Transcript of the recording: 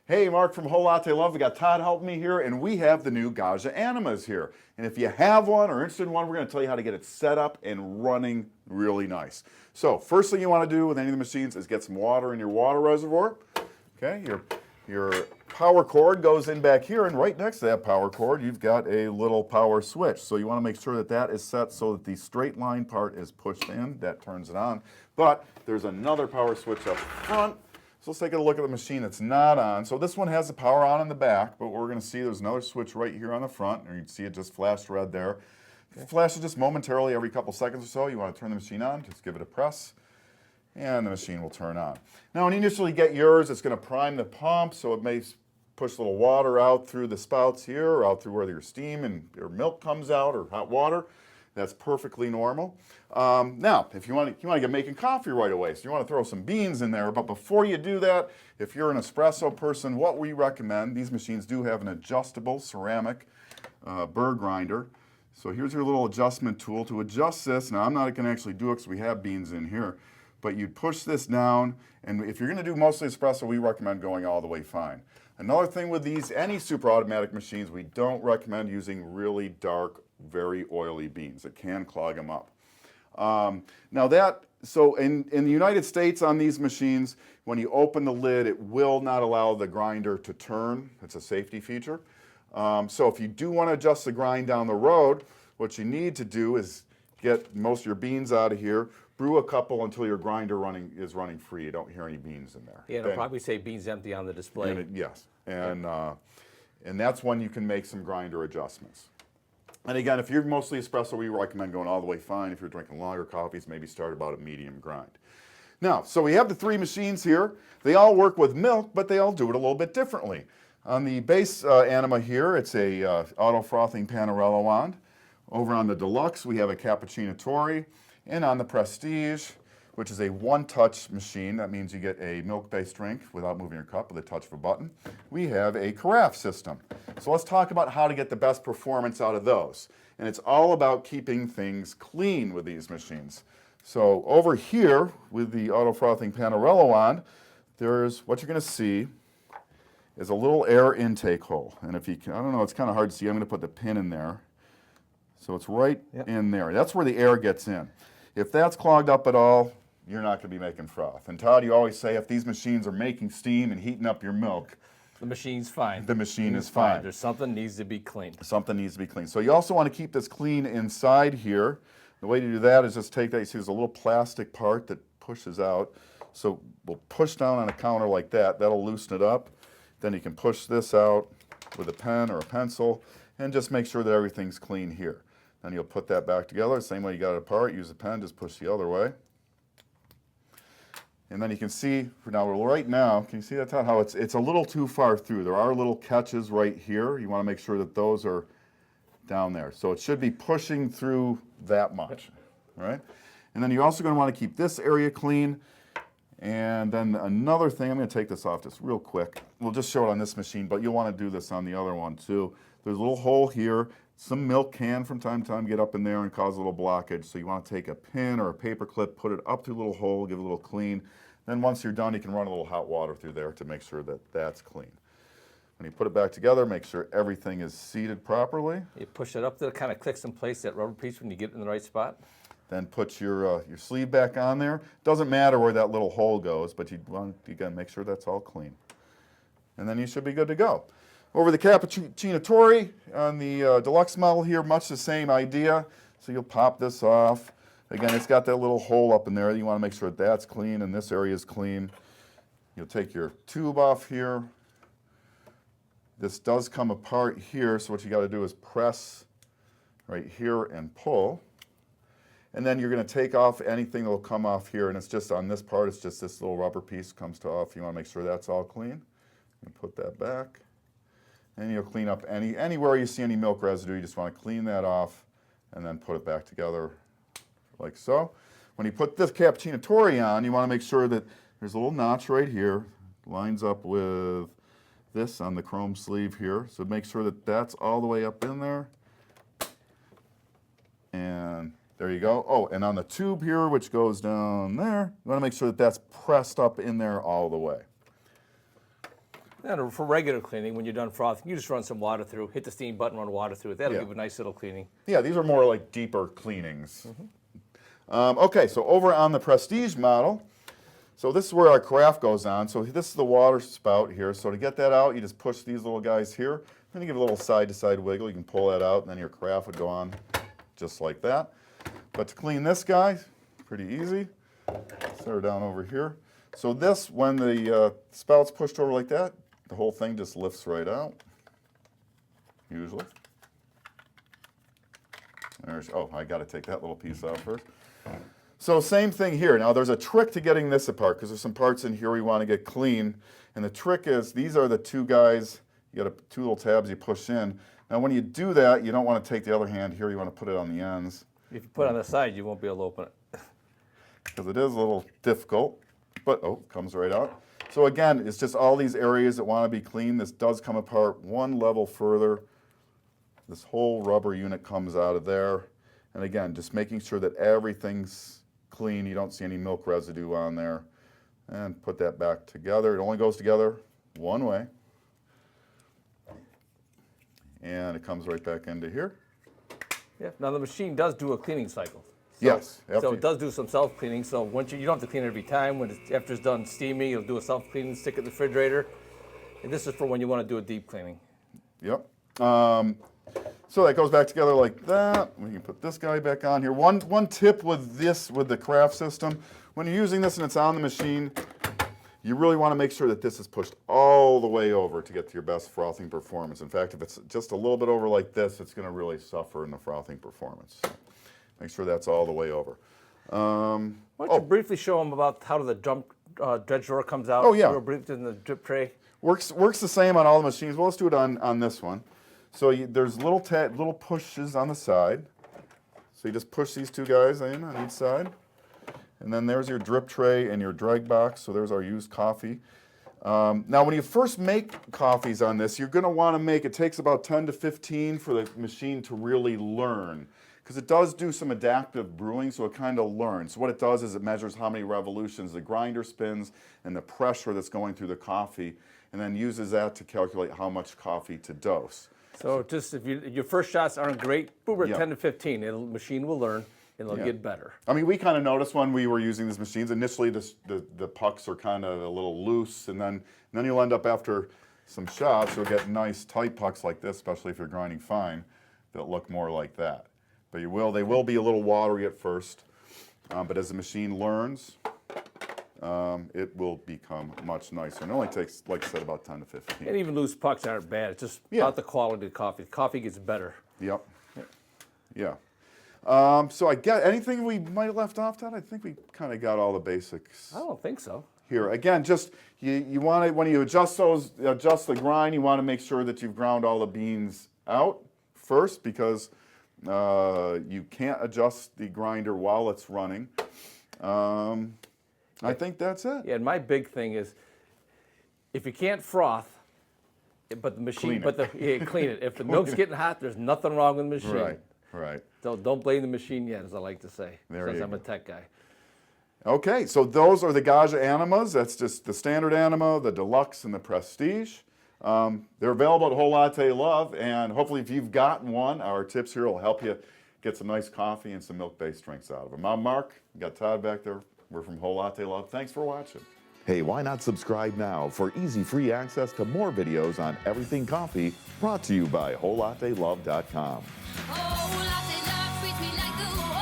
Hey, Mark from Whole Latte Love. We got Todd helping me here, and we have the new Gaggia Animas here. And if you have one or are interested in one, we're going to tell you how to get it set up and running really nice. So, first thing you want to do with any of the machines is get some water in your water reservoir. Okay, your power cord goes in back here, and right next to that power cord, you've got a little power switch. So you want to make sure that that is set so that the straight line part is pushed in. That turns it on. But there's another power switch up front. So let's take a look at the machine that's not on. So this one has the power on in the back, but we're going to see there's another switch right here on the front, and you can see it just flashed red there. It flashes just momentarily every couple seconds or so. You want to turn the machine on, just give it a press, and the machine will turn on. Now when you initially get yours, it's going to prime the pump, so it may push a little water out through the spouts here, or out through where your steam and your milk comes out, or hot water. That's perfectly normal. Now, if you want to get making coffee right away, so you want to throw some beans in there, but before you do that, if you're an espresso person, what we recommend, these machines do have an adjustable ceramic Burr grinder. So here's your little adjustment tool to adjust this. Now I'm not going to actually do it because we have beans in here, but you push this down, and if you're going to do mostly espresso, we recommend going all the way fine. Another thing with these, any super automatic machines, we don't recommend using really dark, very oily beans. It can clog them up. So in the United States on these machines, when you open the lid, it will not allow the grinder to turn. It's a safety feature. So if you do want to adjust the grind down the road, what you need to do is get most of your beans out of here, brew a couple until your grinder is running free. You don't hear any beans in there. Yeah, it'll probably say beans empty on the display. Yes, and that's when you can make some grinder adjustments. And again, if you're mostly espresso, we recommend going all the way fine. If you're drinking longer coffees, maybe start about a medium grind. Now, so we have the three machines here. They all work with milk, but they all do it a little bit differently. On the base Anima here, it's a auto frothing Panarello wand. Over on the Deluxe, we have a Cappuccino Tori. And on the Prestige, which is a one-touch machine, that means you get a milk-based drink without moving your cup with a touch of a button, we have a carafe system. So let's talk about how to get the best performance out of those. And it's all about keeping things clean with these machines. So over here with the auto frothing Panarello wand, there's what you're going to see is a little air intake hole. And if you can, I don't know, it's kind of hard to see. I'm going to put the pin in there. So it's right in there. That's where the air gets in. If that's clogged up at all, you're not going to be making froth. And Todd, you always say if these machines are making steam and heating up your milk, the machine's fine. The machine is fine. There's something needs to be cleaned. Something needs to be cleaned. So you also want to keep this clean inside here. The way to do that is just take that. You see there's a little plastic part that pushes out. So we'll push down on a counter like that. That'll loosen it up. Then you can push this out with a pen or a pencil and just make sure that everything's clean here. Then you'll put that back together. Same way you got it apart. Use a pen, just push the other way. And then you can see, right now, can you see that, Todd, how it's a little too far through. There are little catches right here. You want to make sure that those are down there. So it should be pushing through that much, right? And then you're also going to want to keep this area clean. And then another thing, I'm going to take this off just real quick. We'll just show it on this machine, but you'll want to do this on the other one too. There's a little hole here. Some milk can from time to time get up in there and cause a little blockage. So you want to take a pin or a paper clip, put it up through the little hole, give it a little clean. Then once you're done, you can run a little hot water through there to make sure that that's clean. When you put it back together, make sure everything is seated properly. You push it up till it kind of clicks in place, that rubber piece, when you get it in the right spot. Then put your sleeve back on there. Doesn't matter where that little hole goes, but you got to make sure that's all clean. And then you should be good to go. Over the Cappuccino Tori on the Deluxe model here, much the same idea. So you'll pop this off. Again, it's got that little hole up in there. You want to make sure that that's clean and this area is clean. You'll take your tube off here. This does come apart here, so what you got to do is press right here and pull. And then you're going to take off anything that will come off here, and it's just on this part, it's just this little rubber piece comes off. You want to make sure that's all clean. And put that back. And you'll clean up anywhere you see any milk residue, you just want to clean that off and then put it back together like so. When you put this Cappuccino Tori on, you want to make sure that there's a little notch right here, lines up with this on the chrome sleeve here. So make sure that that's all the way up in there. And there you go. Oh, and on the tube here, which goes down there, you want to make sure that that's pressed up in there all the way. And for regular cleaning, when you're done frothing, you just run some water through, hit the steam button, run water through it. That'll Yeah. give a nice little cleaning. Yeah, these are more like deeper cleanings. Okay, so over on the Prestige model, so this is where our carafe goes on. So this is the water spout here. So to get that out, you just push these little guys here. Then you give it a little side-to-side wiggle. You can pull that out, and then your carafe would go on just like that. But to clean this guy, pretty easy. Set her down over here. So this, when the spout's pushed over like that, the whole thing just lifts right out, usually. Oh, I got to take that little piece out first. So same thing here. Now there's a trick to getting this apart because there's some parts in here we want to get clean. And the trick is these are the two guys, you got two little tabs you push in. Now when you do that, you don't want to take the other hand here, you want to put it on the ends. If you put it on the side, you won't be able to open it. Because it is a little difficult, but oh, it comes right out. So again, it's just all these areas that want to be clean. This does come apart one level further. This whole rubber unit comes out of there. And again, just making sure that everything's clean. You don't see any milk residue on there. And put that back together. It only goes together one way. And it comes right back into here. Yeah. Now the machine does do a cleaning cycle. So, Yes. So it does do some self-cleaning. So once you don't have to clean it every time. After it's done steaming, you'll do a self-cleaning, stick it in the refrigerator. And this is for when you want to do a deep cleaning. Yep. So that goes back together like that. We can put this guy back on here. One tip with the carafe system, when you're using this and it's on the machine, you really want to make sure that this is pushed all the way over to get to your best frothing performance. In fact, if it's just a little bit over like this, it's going to really suffer in the frothing performance. So make sure that's all the way over. Why don't you briefly show them about how the dredge drawer comes out? Oh, yeah. Real brief in the drip tray. Works the same on all the machines. Well, let's do it on this one. So there's little pushes on the side. So you just push these two guys in on each side. And then there's your drip tray and your drag box. So there's our used coffee. Now, when you first make coffees on this, you're going to want to it takes about 10 to 15 for the machine to really learn. Because it does do some adaptive brewing, so it kind of learns. So what it does is it measures how many revolutions the grinder spins and the pressure that's going through the coffee, and then uses that to calculate how much coffee to dose. So just if your first shots aren't great, over Yeah. 10 to 15, the machine will learn and it'll get better. I mean, we kind of noticed when we were using these machines, initially the pucks are kind of a little loose, and then you'll end up after some shots, you'll get nice tight pucks like this, especially if you're grinding fine, that look more like that. But they will be a little watery at first, but as the machine learns, it will become much nicer. And it only takes, like I said, about 10 to 15. And even loose pucks aren't bad. It's just about the quality of the coffee. Coffee gets better. Yep. Yeah. So I get anything we might have left off, Todd? I think we kind of got all the basics. I don't think so. Here again, just you want to, when you adjust the grind, you want to make sure that you've ground all the beans out first, because you can't adjust the grinder while it's running. I think that's it. Yeah, and my big thing is, if you can't froth, but the machine, clean it. If the milk's getting hot, there's nothing wrong with the machine. Right. Don't blame the machine yet, as I like to say, since I'm a tech guy. Okay, so those are the Gaggia Animas. That's just the standard Anima, the Deluxe, and the Prestige. They're available at Whole Latte Love, and hopefully if you've gotten one, our tips here will help you get some nice coffee and some milk-based drinks out of them. I'm Mark. We got Todd back there. We're from Whole Latte Love. Thanks for watching. Hey, why not subscribe now for easy free access to more videos on everything coffee, brought to you by WholeLatteLove.com. Oh, latte love, treat me like the